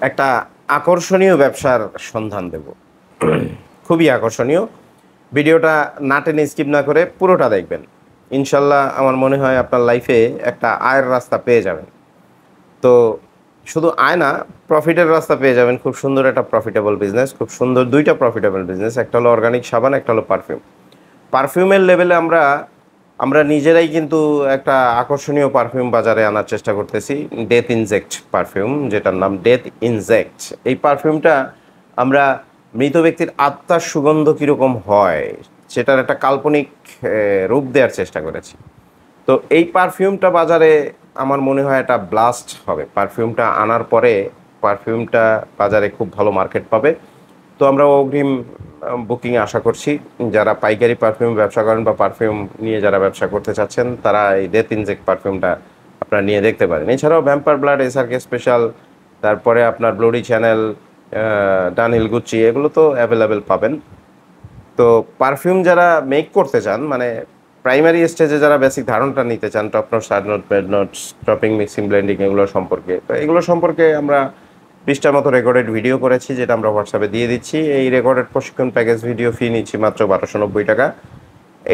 একটা আকর্ষণীয় ব্যবসার সন্ধান দেব। খুবই আকর্ষণীয়। ভিডিওটা না টেনে স্কিপ না করে পুরোটা দেখবেন। ইনশাল্লাহ আমার মনে হয় আপনার লাইফে একটা আয়ের রাস্তা পেয়ে যাবেন। তো শুধু আয় না, প্রফিটের রাস্তা পেয়ে যাবেন। খুব সুন্দর একটা প্রফিটেবল বিজনেস, খুব সুন্দর ২টা প্রফিটেবল বিজনেস। একটা হলো অর্গানিক সাবান, একটা হলো পারফিউম। পারফিউমের লেভেলে আমরা নিজেরাই কিন্তু একটা আকর্ষণীয় পারফিউম বাজারে আনার চেষ্টা করতেছি। ডেথ ইনজেক্ট পারফিউম, যেটার নাম ডেথ ইনজেক্ট। এই পারফিউমটা আমরা মৃত ব্যক্তির আত্মার সুগন্ধ কীরকম হয় সেটার একটা কাল্পনিক রূপ দেওয়ার চেষ্টা করেছি। তো এই পারফিউমটা বাজারে আমার মনে হয় একটা ব্লাস্ট হবে। পারফিউমটা আনার পরে পারফিউমটা বাজারে খুব ভালো মার্কেট পাবে। তো আমরা অগ্রিম বুকিংয়ে আশা করছি। যারা পাইকারি পারফিউম ব্যবসা করেন বা পারফিউম নিয়ে যারা ব্যবসা করতে চাচ্ছেন, তারা এই ডেথ ইনজেক্ট পারফিউমটা আপনারা নিয়ে দেখতে পারেন। এছাড়াও ভ্যাম্পার ব্লাড, এসআরকে স্পেশাল, তারপরে আপনার ব্লডি চ্যানেল, ডানহিল গুচি, এগুলো তো অ্যাভেলেবেল পাবেন। তো পারফিউম যারা মেক করতে চান, মানে প্রাইমারি স্টেজে যারা বেসিক ধারণাটা নিতে চান, top note, side note, bed notes, topping, mixing, blending, এগুলো সম্পর্কে, তো এগুলো সম্পর্কে আমরা 20টার মতো রেকর্ডেড ভিডিও করেছি, যেটা আমরা হোয়াটসঅ্যাপে দিয়ে দিচ্ছি। এই রেকর্ডেড প্রশিক্ষণ প্যাকেজ ভিডিও ফি নিচ্ছি মাত্র 1290 টাকা।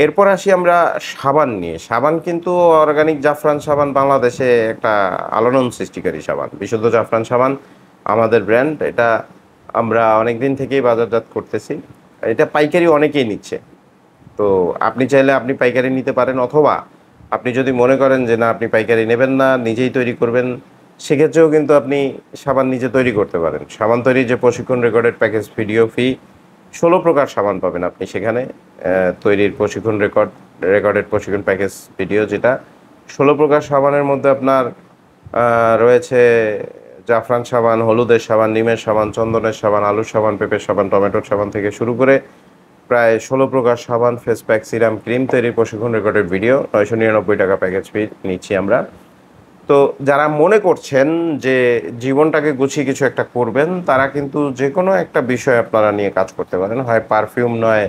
এরপর আসি আমরা সাবান নিয়ে। সাবান কিন্তু অর্গানিক জাফরান সাবান বাংলাদেশে একটা আলোড়ন সৃষ্টিকারী সাবান। বিশুদ্ধ জাফরান সাবান আমাদের ব্র্যান্ড। এটা আমরা অনেক দিন থেকেই বাজারজাত করতেছি। এটা পাইকারি অনেকেই নিচ্ছে। তো আপনি চাইলে আপনি পাইকারি নিতে পারেন, অথবা আপনি যদি মনে করেন যে না, আপনি পাইকারি নেবেন না, নিজেই তৈরি করবেন, সেক্ষেত্রেও কিন্তু আপনি সাবান নিজে তৈরি করতে পারেন। সাবান তৈরির যে প্রশিক্ষণ রেকর্ডেড প্যাকেজ ভিডিও ফি, 16 প্রকার সাবান পাবেন আপনি সেখানে। তৈরির প্রশিক্ষণ রেকর্ডেড প্রশিক্ষণ প্যাকেজ ভিডিও, যেটা 16 প্রকার সাবানের মধ্যে আপনার রয়েছে জাফরান সাবান, হলুদের সাবান, নিমের সাবান, চন্দনের সাবান, আলুর সাবান, পেঁপের সাবান, টমেটোর সাবান থেকে শুরু করে প্রায় 16 প্রকার সাবান, ফেস প্যাক, সিরাম, ক্রিম তৈরির প্রশিক্ষণ রেকর্ডেড ভিডিও। 999 টাকা প্যাকেজ ফি নিচ্ছি আমরা। তো যারা মনে করছেন যে জীবনটাকে গুছিয়ে কিছু একটা করবেন, তারা কিন্তু যে কোনো একটা বিষয় আপনারা নিয়ে কাজ করতে পারেন। হয় পারফিউম, নয়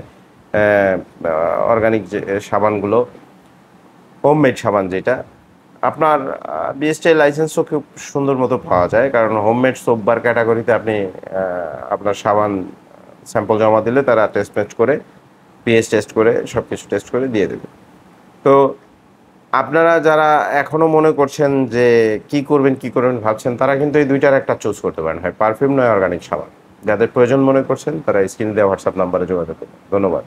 অর্গানিক যে সাবানগুলো, হোমমেড সাবান যেটা আপনার বিএসটিআই লাইসেন্সও খুব সুন্দর মতো পাওয়া যায়। কারণ হোমমেড সোপ বার ক্যাটাগরিতে আপনি আপনার সাবান স্যাম্পল জমা দিলে তারা টেস্ট ম্যাচ করে, পিএইচ টেস্ট করে, সব কিছু টেস্ট করে দিয়ে দেবে। তো আপনারা যারা এখনও মনে করছেন যে কি করবেন ভাবছেন, তারা কিন্তু এই দুইটার একটা চুজ করতে পারেন, হয় পারফিউম নয় অর্গানিক সাবান। যাদের প্রয়োজন মনে করছেন তারা স্ক্রিনে দেওয়া হোয়াটসঅ্যাপ নাম্বারে যোগাযোগ করুন। ধন্যবাদ।